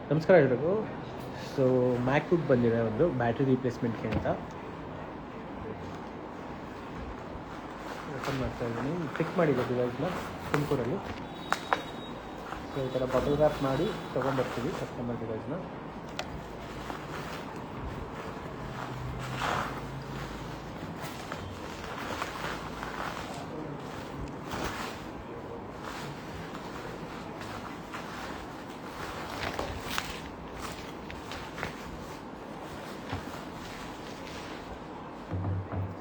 ನಮಸ್ಕಾರ ಎಲ್ರಿಗೂ. So MacBook ಬಂದಿದೆ ಒಂದು ಬ್ಯಾಟ್ರಿ ರೀಪ್ಲೇಸ್ಮೆಂಟ್ಗೆ ಅಂತ. ಓಪನ್ ಮಾಡ್ತಾ ಇದ್ದೀನಿ. ಚೆಕ್ ಮಾಡಿದೆ ಡಿವೈಸ್ನ ತುಮಕೂರಲ್ಲಿ. ಸೊ ಈ ಥರ ಬಬಲ್ ರ್ಯಾಪ್ ಮಾಡಿ ತೊಗೊಂಬರ್ತೀವಿ ಕಸ್ಟಮರ್ ಡಿವೈಸ್ನ.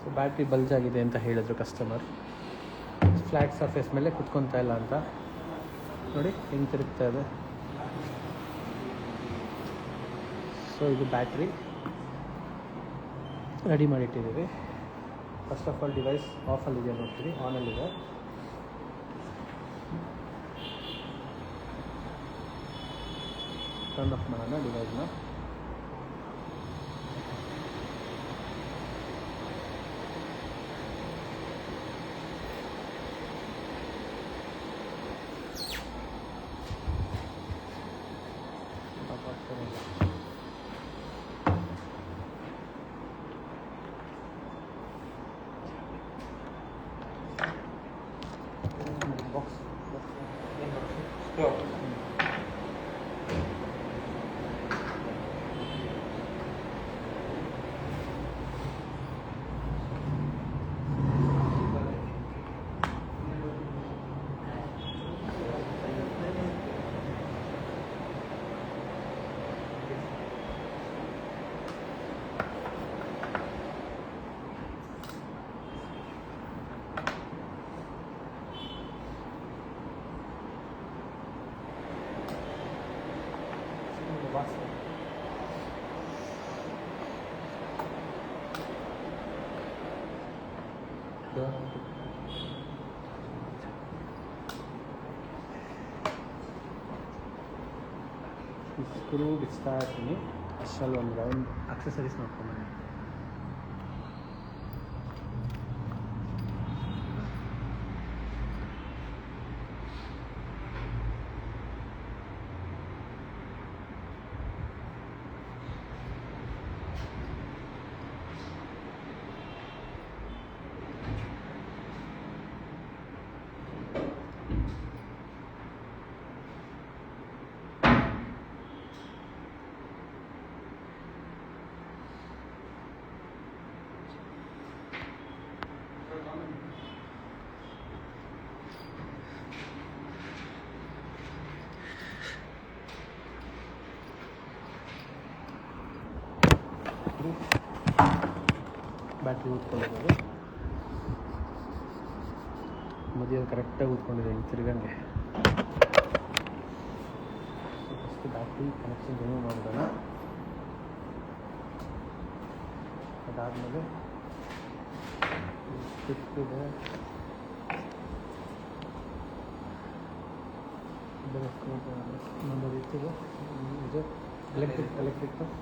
ಸೊ ಬ್ಯಾಟ್ರಿ ಬಲ್ಜ್ ಆಗಿದೆ ಅಂತ ಹೇಳಿದ್ರು ಕಸ್ಟಮರ್. ಫ್ಲ್ಯಾಟ್ ಸರ್ಫೇಸ್ ಮೇಲೆ ಕುತ್ಕೊತಾ ಇಲ್ಲ ಅಂತ ನೋಡಿ ಹೆಂಗೆ ತಿರುಗ್ತಾ ಇದೆ. ಸೊ ಇದು ಬ್ಯಾಟ್ರಿ ರೆಡಿ ಮಾಡಿಟ್ಟಿದ್ದೀವಿ. ಫಸ್ಟ್ ಆಫ್ ಆಲ್ ಡಿವೈಸ್ ಆಫಲ್ಲಿದೆ ನೋಡ್ತೀವಿ, ಆನಲ್ಲಿದೆ. ಟರ್ನ್ ಆಫ್ ಮಾಡೋಣ ಡಿವೈಸ್ನ. ಬಾಕ್ಸ್ ಸ್ಕ್ರೂ ಬಿಚ್ತಾ ಇರ್ತೀನಿ. ಅಷ್ಟರಲ್ಲಿ ಒಂದು ರೌಂಡ್ ಅಕ್ಸೆಸರೀಸ್ ನೋಡ್ಕೊಂಬನ್ನಿ. ಬ್ಯಾಟ್ರಿ ಊದ್ಕೊಂಡಿರೋದು ಮಧ್ಯದಲ್ಲಿ ಕರೆಕ್ಟಾಗಿ ಊದ್ಕೊಂಡಿದೆ ಹಿಂಗೆ ತಿರ್ಗಂಗೆ. ಫಸ್ಟ್ ಬ್ಯಾಟ್ರಿ ಕನೆಕ್ಷನ್ ರಿಮೂವ್ ಮಾಡೋಣ. ಅದಾದಮೇಲೆ ಸ್ವಿಚ್ ಇದೆ, ಇನ್ನೊಂದು ರೀತಿಗೆ ಇದು ಎಲೆಕ್ಟ್ರಿಕ್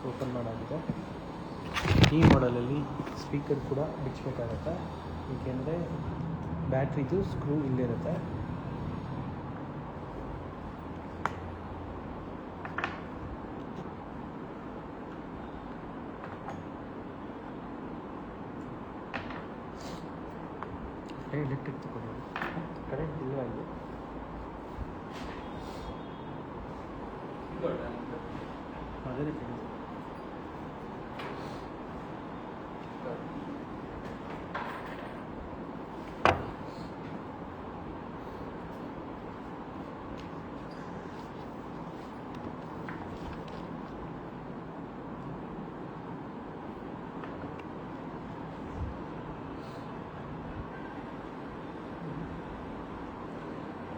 ಓಪನ್ ಮಾಡಾಗಿದೆ. ಈ ಮಾಡೆಲಲ್ಲಿ ಸ್ಪೀಕರ್ ಕೂಡ ಬಿಚ್ಚಬೇಕಾಗತ್ತೆ, ಏಕೆಂದರೆ ಬ್ಯಾಟ್ರಿದು ಸ್ಕ್ರೂ ಇಲ್ಲಿರುತ್ತೆ. ಎಲೆಕ್ಟ್ರಿಕ್ ತಗೊಂಡು ಕರೆಂಟ್ ಇಲ್ಲ ಇಲ್ಲಿ. ಅದೇ ರೀತಿ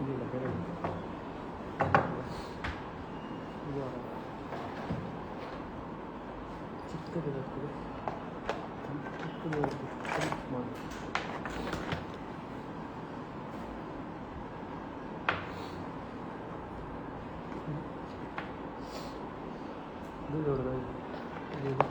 ಇದಿಲ್ಲ ಬೇರೆ ಇದು ಚಿಕ್ಕದಿದೆ ಚಿಕ್ಕದು ಮಾಡಿ ಇದು ದೊಡ್ಡದಾಗಿದೆ ಇದು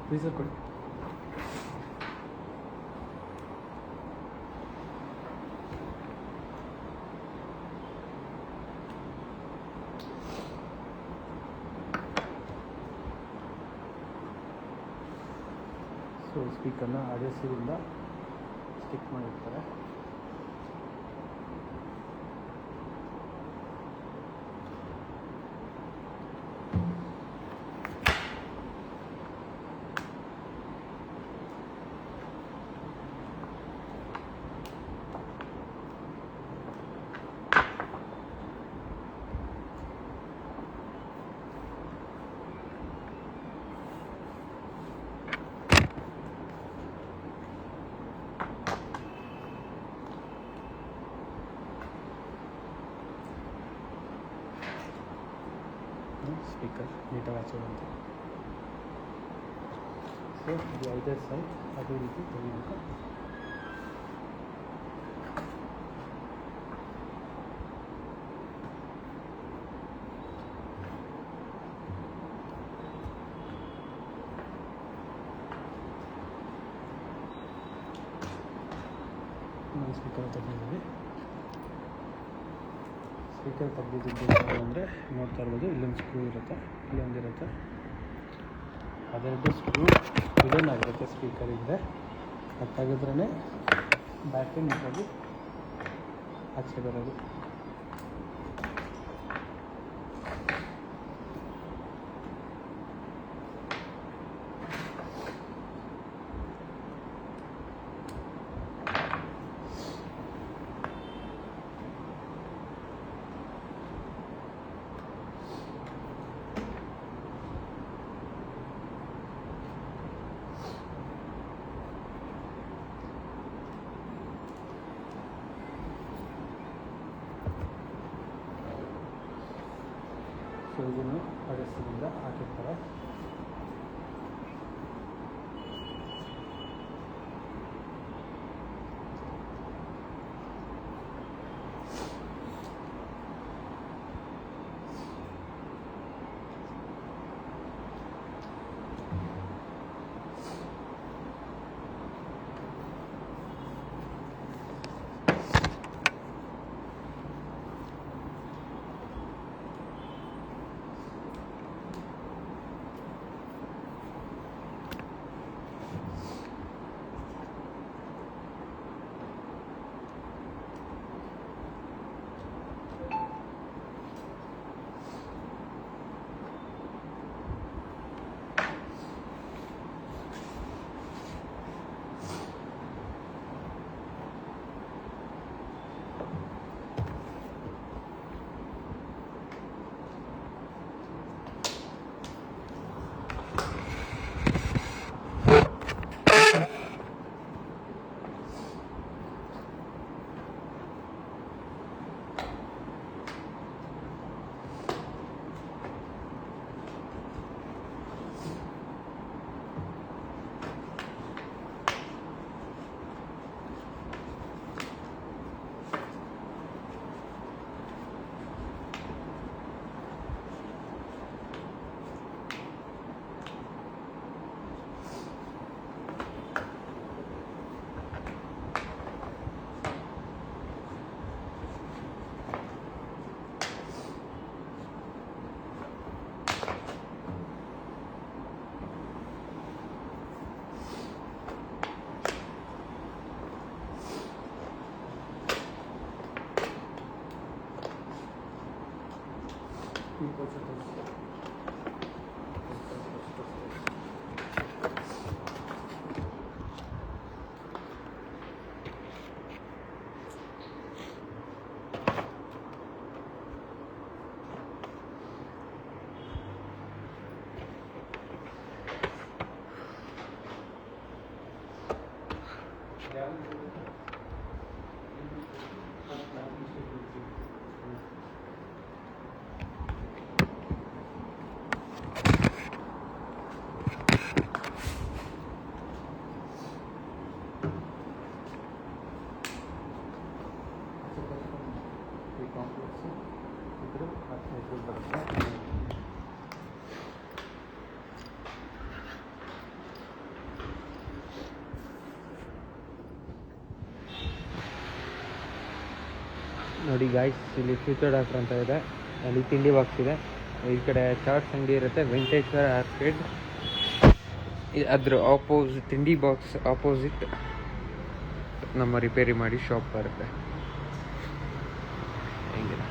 ಫ್ರೀಸರ್ ಕೊಡಿ. ಸೊ ಸ್ಪೀಕರ್ನ ಆಡಿಯೋಸಿಂದ ಸ್ಟಿಕ್ ಮಾಡಿರ್ತಾರೆ. ಸ್ಪೀಕರ್ ನೀಟಾಗಿ ಹಾಕೋದಂತೆ. ಸೊ ಇದು 5 ಸೈಡ್ ಅದೇ ರೀತಿ ತೆಗಿಬೇಕು. ಸ್ಪೀಕರ್ ತೆಗೆದಿದ್ದೀವಿ. ಸ್ಪೀಕರ್ ತೆಗೆದಿದ್ದು ಅಂದರೆ ನೋಡ್ತಾ ಇರ್ಬೋದು, ಇಲ್ಲೊಂದು ಸ್ಕ್ರೂ ಇರುತ್ತೆ, ಇಲ್ಲೊಂದಿರುತ್ತೆ. ಅದೆರಡು ಸ್ಕ್ರೂ ಆಗಿರುತ್ತೆ ಸ್ಪೀಕರಿಗೆ. ಅದು ತೆಗೆದ್ರೇ ಬ್ಯಾಟ್ರಿ ನೀಟಾಗಿ ಆಚೆ ಬರೋದು. ಸೊ ಇದನ್ನು ಅಗಸ್ಟಿನಿಂದ ಹಾಕಿರ್ತಾರೆ. ಈ ಪೌಚ್ ತೋರಿಸಿ. ಕಾಂಪ್ಲೆಕ್ಸ್ ಇದ್ರ 15 ಬರುತ್ತೆ. ನೋಡಿ ಗಾಯ್ಸ್, ಇಲ್ಲಿ ಫ್ಯೂಚರ್ ಡಾಕ್ಟರ್ ಅಂತ ಇದೆ, ಅಲ್ಲಿ ತಿಂಡಿ ಬಾಕ್ಸ್ ಇದೆ, ಈ ಕಡೆ ಚಾಟ್ಸ್ ಅಂಗಡಿ ಇರುತ್ತೆ, ವೆಂಕಟೇಶ್ವರ ಆರ್ಕೇಡ್, ಅದ್ರ ಆಪೋಸಿಟ್ ತಿಂಡಿ ಬಾಕ್ಸ್ ಆಪೋಸಿಟ್ ನಮ್ಮ ರಿಪೇರಿ ಮಾಡಿ ಶಾಪ್ ಬರುತ್ತೆ. ಹೆಂಗಿದೆ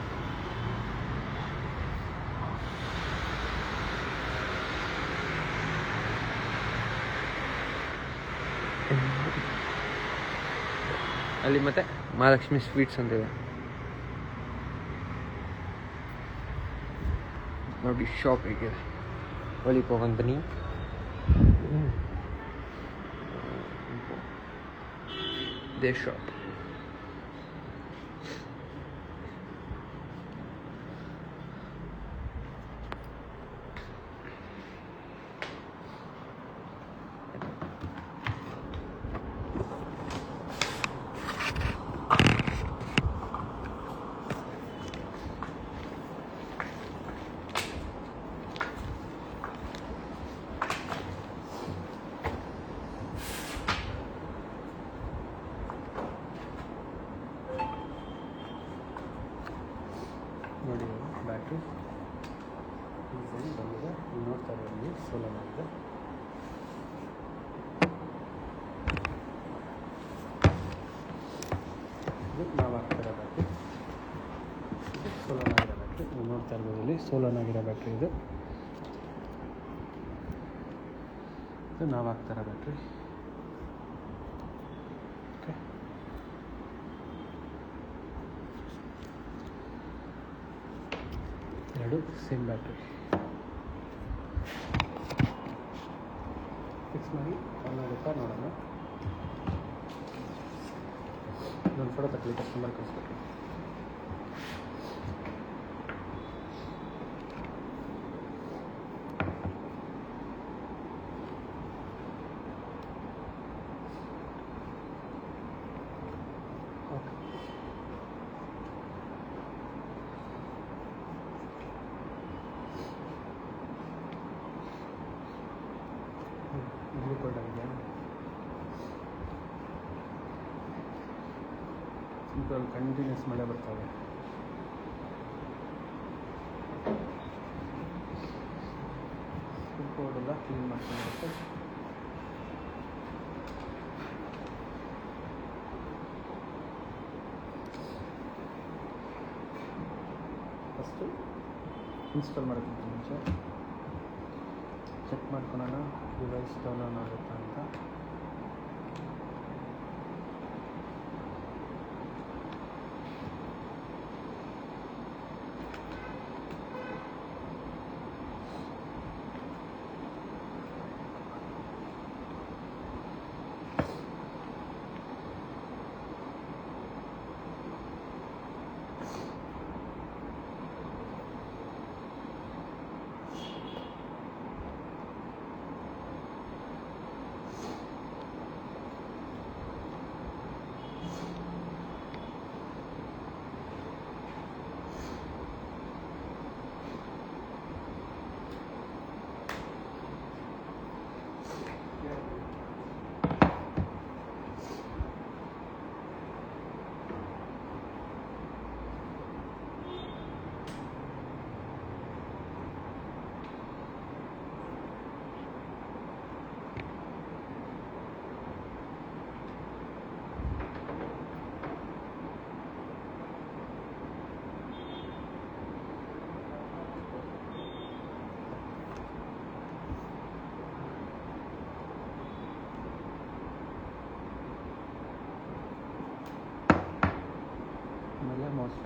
ಅಲ್ಲಿ ಮತ್ತೆ ಮಹಾಲಕ್ಷ್ಮಿ ಸ್ವೀಟ್ಸ್ ಅಂತಿದೆ ನೋಡಿ. ಶಾಪ್ ಹೇಗಿದೆ, ಒಳಗೆ ಹೋಗೋಣ ಬನ್ನಿ. ಇದೇ ಶಾಪ್. ನೋಡಿ ಬ್ಯಾಟ್ರಿ ಡಿಸೈನ್ ಬಂದಿದೆ, ನೀವು ನೋಡ್ತಾ ಇರೋದು ಸೋಲಾರ್ ಆಗಿದೆ. ಇದು ನಾವು ಹಾಕ್ತಿರೋ ಬ್ಯಾಟ್ರಿ, ಸೋಲಾರ್ ಆಗಿರೋ ಬ್ಯಾಟ್ರಿ. ನೀವು ನೋಡ್ತಾ ಇರ್ಬೋದು ಇಲ್ಲಿ ಸೋಲಾರ್ ಆಗಿರೋ ಬ್ಯಾಟ್ರಿ ಇದು ನಾವು ಹಾಕ್ತಿರೋ ಬ್ಯಾಟ್ರಿ. ಓಕೆ, ಎರಡು ಸೇಮ್ ಬ್ಯಾಟ್ರಿ ಫಿಕ್ಸ್ ಮಾಡಿ ಆನ್ ಆಗುತ್ತಾ ನೋಡೋಣ. ಇದೊಂದು ಫೋಟೋ ತಗೊಳ್ಳಿ, ಕಸ್ಟಮರ್ ಕಳಿಸ್ಬೇಕು. ಓಕೆ, ಬ್ಲೂ ಕೋಲ್ಡ್ ಆಗಿದೆಯಾ? ಸಿಂಪಲ್ ಕಂಟಿನ್ಯೂಸ್ ಮಳೆ ಬರ್ತಾವೆ. ಕೋಲ್ಡ್ ಎಲ್ಲ ಕ್ಲೀನ್ ಮಾಡ್ಕೊಂಡು ಫಸ್ಟು ಇನ್ಸ್ಟಾಲ್ ಮಾಡೋದಕ್ಕಿಂತ ಮುಂಚೆ ಚೆಕ್ ಮಾಡ್ಕೊಳ್ಳೋಣ ಡಿವೈಸ್ ಡೌನ್ ಆನ್ ಆಗುತ್ತಾ ಅಂತ.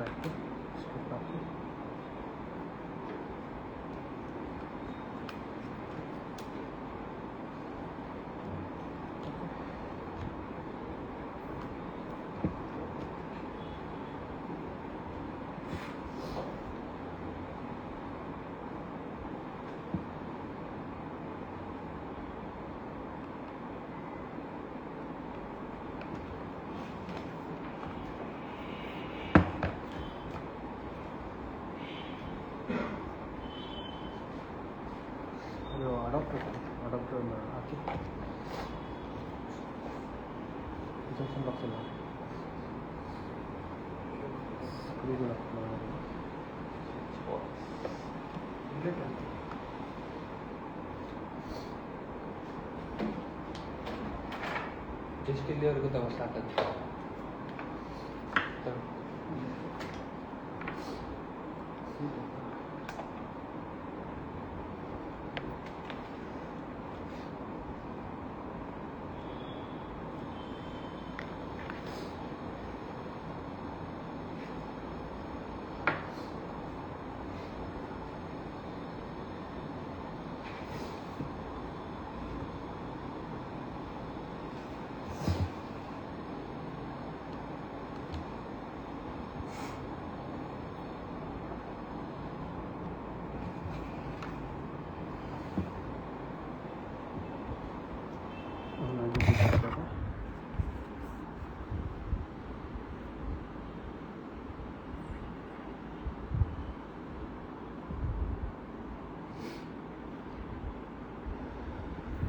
ಆಯಿತು. ಸ್ಟಿಕ್ ಹಾಕಿ ಅಡಾಪ್ಟರ್ ಹಾಕಿ ಜಂಕ್ಷನ್ ಬಾಕ್ಸ್ ಎಲ್ಲ ಸ್ಕ್ರೂಗಳು ಜಸ್ಟ್ ಇಲ್ಲಿವರೆಗೂ ತಗೋ ಸಾಕಾಗುತ್ತೆ.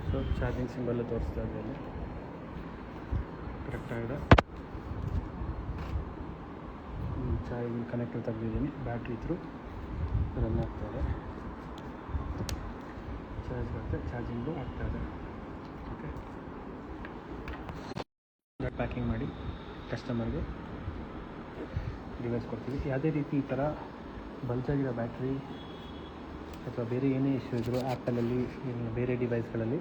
ಸೊ ಚಾರ್ಜಿಂಗ್ ಸಿಂಬಲ್ ತೋರಿಸ್ತಾ ಇದ್ದೇನೆ, ಕರೆಕ್ಟಾಗಿದೆ. ಚಾರ್ಜಿಂಗ್ ಕನೆಕ್ಟರ್ ತೆಗೆದಿದ್ದೀನಿ, ಬ್ಯಾಟ್ರಿ ಥ್ರೂ ರನ್ ಆಗ್ತಾಯಿದೆ, ಚಾರ್ಜ್ ಬರುತ್ತೆ, ಚಾರ್ಜಿಂಗು ಆಗ್ತಾಯಿದೆ. ಓಕೆ, ಪ್ಯಾಕಿಂಗ್ ಮಾಡಿ ಕಸ್ಟಮರ್ಗೆ ಡಿವೈಸ್ ಕೊಡ್ತೀವಿ. ಯಾವುದೇ ರೀತಿ ಈ ಥರ ಬಲ್ಚಾಗಿರೋ ಬ್ಯಾಟ್ರಿ ಅಥವಾ ಬೇರೆ ಏನೇ ಇಶ್ಯೂ ಇದ್ದರೂ ಆ್ಯಪಲಲ್ಲಿ ಬೇರೆ ಡಿವೈಸ್ಗಳಲ್ಲಿ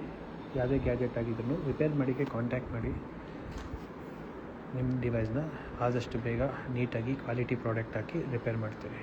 ಯಾವುದೇ ಗ್ಯಾಜೆಟ್ ಆಗಿದ್ರೂ ರಿಪೇರ್ ಮಾಡಿಗೆ ಕಾಂಟ್ಯಾಕ್ಟ್ ಮಾಡಿ ನಿಮ್ಮ ಡಿವೈಸ್ನ ಆದಷ್ಟು ಬೇಗ ನೀಟಾಗಿ ಕ್ವಾಲಿಟಿ ಪ್ರಾಡಕ್ಟ್ ಹಾಕಿ ರಿಪೇರ್ ಮಾಡ್ತೀವಿ.